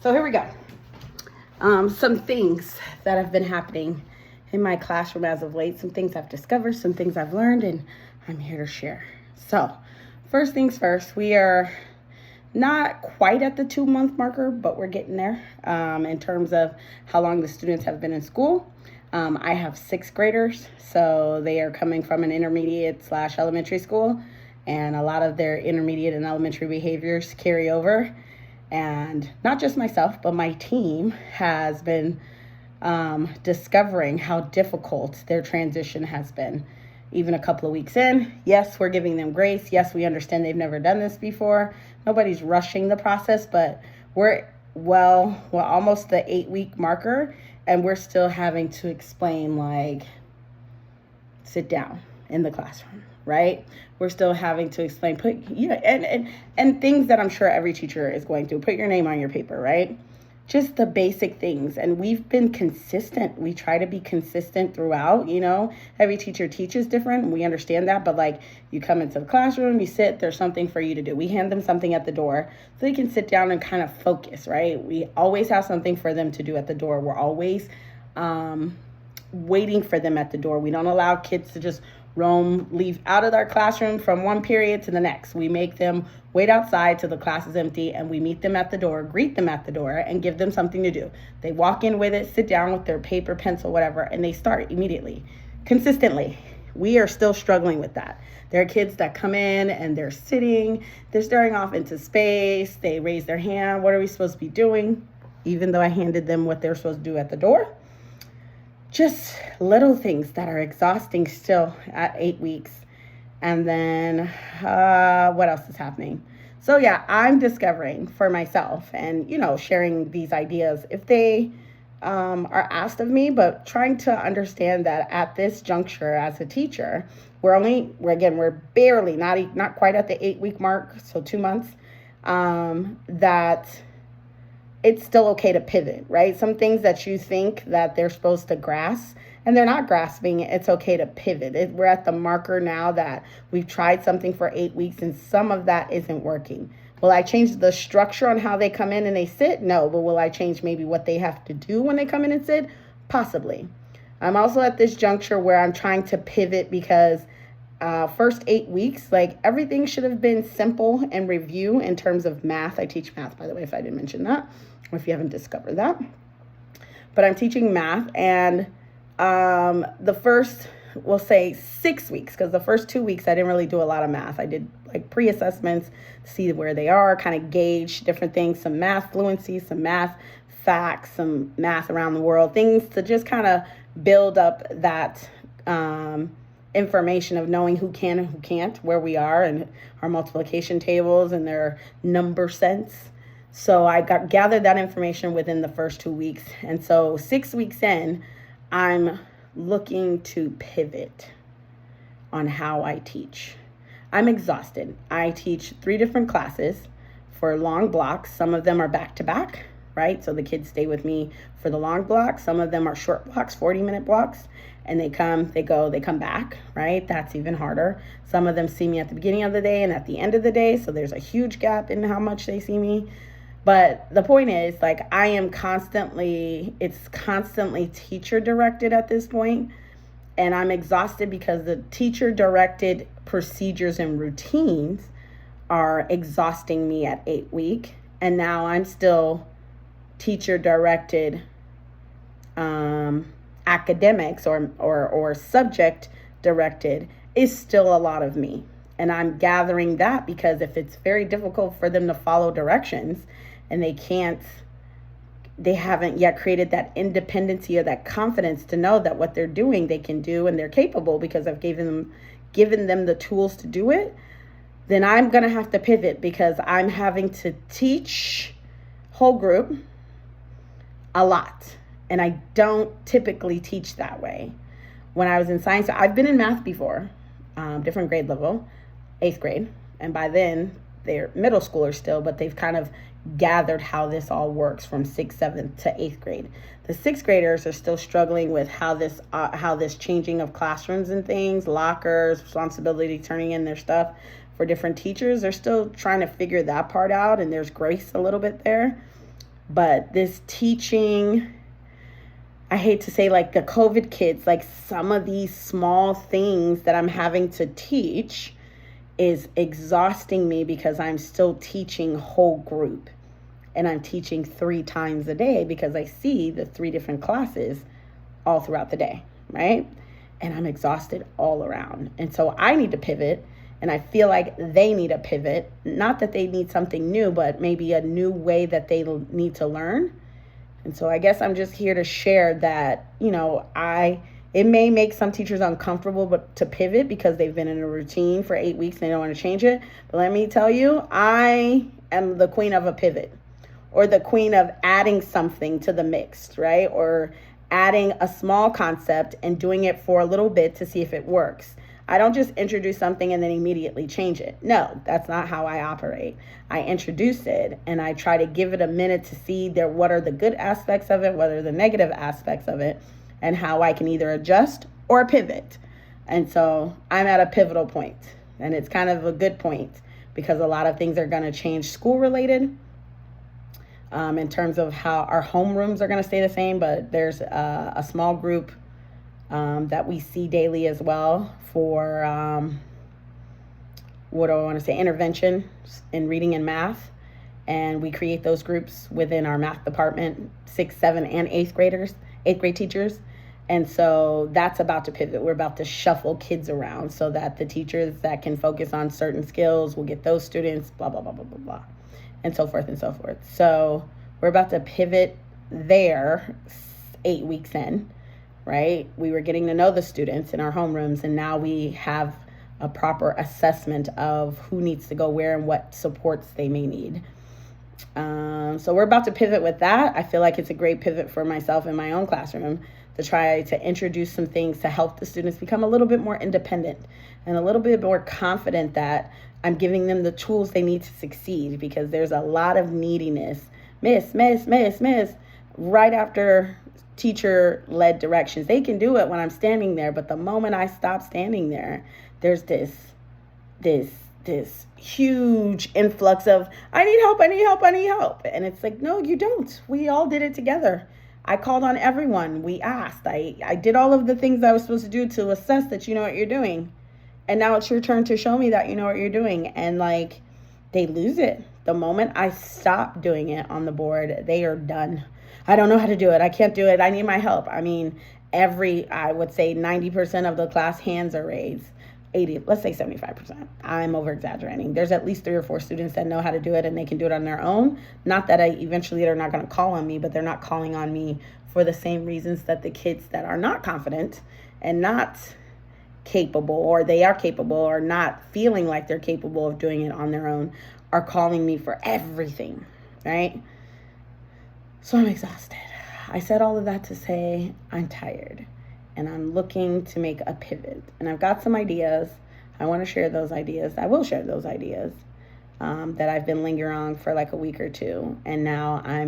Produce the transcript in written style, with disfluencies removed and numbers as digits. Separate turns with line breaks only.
So here we go. Some things that have been happening in my classroom as of late, some things I've discovered, some things I've learned, and I'm here to share. So first things first, we are not quite at the 2-month marker, but we're getting there in terms of how long the students have been in school. I have 6th graders, so they are coming from an intermediate/elementary school, and a lot of their intermediate and elementary behaviors carry over. And not just myself, but my team has been discovering how difficult their transition has been. Even a couple of weeks in, yes, we're giving them grace. Yes, we understand they've never done this before. Nobody's rushing the process, but we're almost the 8-week marker, and we're still having to explain, like, sit down in the classroom, right? We're still having to explain, and things that I'm sure every teacher is going through. Put your name on your paper, right? Just the basic things. And we've been consistent. We try to be consistent throughout, Every teacher teaches different. We understand that. But like, you come into the classroom, you sit, there's something for you to do. We hand them something at the door so they can sit down and kind of focus, right? We always have something for them to do at the door. We're always waiting for them at the door. We don't allow kids to just leave out of our classroom from one period to the next. We make them wait outside till the class is empty, and we meet them at the door, greet them at the door, and give them something to do. They walk in with it, sit down with their paper, pencil, whatever, and they start immediately, consistently. We are still struggling with that. There are kids that come in and they're sitting, they're staring off into space, they raise their hand. What are we supposed to be doing? Even though I handed them what they're supposed to do at the door. Just little things that are exhausting still at 8 weeks. And then what else is happening? So yeah, I'm discovering for myself and, sharing these ideas if they are asked of me, but trying to understand that at this juncture as a teacher, we're barely, not quite at the 8-week mark, so 2 months, that it's still okay to pivot, right? Some things that you think that they're supposed to grasp and they're not grasping, it's okay to pivot. We're at the marker now that we've tried something for 8 weeks and some of that isn't working. Will I change the structure on how they come in and they sit? No, but will I change maybe what they have to do when they come in and sit? Possibly. I'm also at this juncture where I'm trying to pivot because first 8 weeks, like everything should have been simple and review in terms of math. I teach math, by the way, if I didn't mention that, or if you haven't discovered that. But I'm teaching math, and the first, we'll say 6 weeks, because the first 2 weeks I didn't really do a lot of math. I did like pre-assessments, see where they are, kind of gauge different things, some math fluency, some math facts, some math around the world, things to just kind of build up that information of knowing who can and who can't, where we are, and our multiplication tables and their number sense. So I gathered that information within the first 2 weeks. And so 6 weeks in, I'm looking to pivot on how I teach. I'm exhausted. I teach 3 different classes for long blocks. Some of them are back to back, right? So the kids stay with me for the long blocks. Some of them are short blocks, 40-minute blocks. And they come, they go, they come back, right? That's even harder. Some of them see me at the beginning of the day and at the end of the day. So there's a huge gap in how much they see me. But the point is, like, it's constantly teacher directed at this point. And I'm exhausted because the teacher directed procedures and routines are exhausting me at 8 week. And now I'm still teacher directed, academics or subject directed is still a lot of me. And I'm gathering that because if it's very difficult for them to follow directions and they haven't yet created that independency or that confidence to know that what they're doing they can do and they're capable because I've given them the tools to do it, then I'm going to have to pivot because I'm having to teach whole group a lot. And I don't typically teach that way. When I was in science, I've been in math before, different grade level, 8th grade. And by then, they're middle schoolers still, but they've kind of gathered how this all works from 6th, 7th to 8th grade. The 6th graders are still struggling with how this changing of classrooms and things, lockers, responsibility, turning in their stuff for different teachers. They're still trying to figure that part out, and there's grace a little bit there. But this teaching, I hate to say, like the COVID kids, like some of these small things that I'm having to teach is exhausting me because I'm still teaching whole group. And I'm teaching 3 times a day because I see the 3 different classes all throughout the day, right? And I'm exhausted all around. And so I need to pivot, and I feel like they need a pivot. Not that they need something new, but maybe a new way that they need to learn. And so I guess I'm just here to share that, it may make some teachers uncomfortable but to pivot because they've been in a routine for 8 weeks and they don't want to change it. But let me tell you, I am the queen of a pivot, or the queen of adding something to the mix, right? Or adding a small concept and doing it for a little bit to see if it works. I don't just introduce something and then immediately change it. No, that's not how I operate. I introduce it and I try to give it a minute to see what are the good aspects of it, what are the negative aspects of it, and how I can either adjust or pivot. And so I'm at a pivotal point, and it's kind of a good point because a lot of things are going to change school related. In terms of how our homerooms are going to stay the same, but there's a small group that we see daily as well for, intervention in reading and math. And we create those groups within our math department, 6th, 7th, and 8th grade teachers. And so that's about to pivot. We're about to shuffle kids around so that the teachers that can focus on certain skills will get those students, blah, blah, blah, blah, blah, blah, and so forth and so forth. So we're about to pivot there 8 weeks in, right? We were getting to know the students in our homerooms, and now we have a proper assessment of who needs to go where and what supports they may need. So we're about to pivot with that. I feel like it's a great pivot for myself in my own classroom to try to introduce some things to help the students become a little bit more independent and a little bit more confident that I'm giving them the tools they need to succeed, because there's a lot of neediness. Miss, right after teacher-led directions. They can do it when I'm standing there, but the moment I stop standing there, there's this huge influx of, I need help. And it's like, no, you don't. We all did it together. I called on everyone. We asked. I did all of the things I was supposed to do to assess that you know what you're doing. And now it's your turn to show me that you know what you're doing. And they lose it. The moment I stop doing it on the board, they are done. I don't know how to do it. I can't do it. I need my help. I mean, I would say 90% of the class hands are raised. 80, let's say 75%. I'm over exaggerating. There's at least 3 or 4 students that know how to do it and they can do it on their own. Not that eventually they're not going to call on me, but they're not calling on me for the same reasons that the kids that are not confident and not capable, or they are capable or not feeling like they're capable of doing it on their own, are calling me for everything, right? So I'm exhausted. I said all of that to say I'm tired and I'm looking to make a pivot. And I've got some ideas. I want to share those ideas. I will share those ideas that I've been lingering on for like a week or two. And now I'm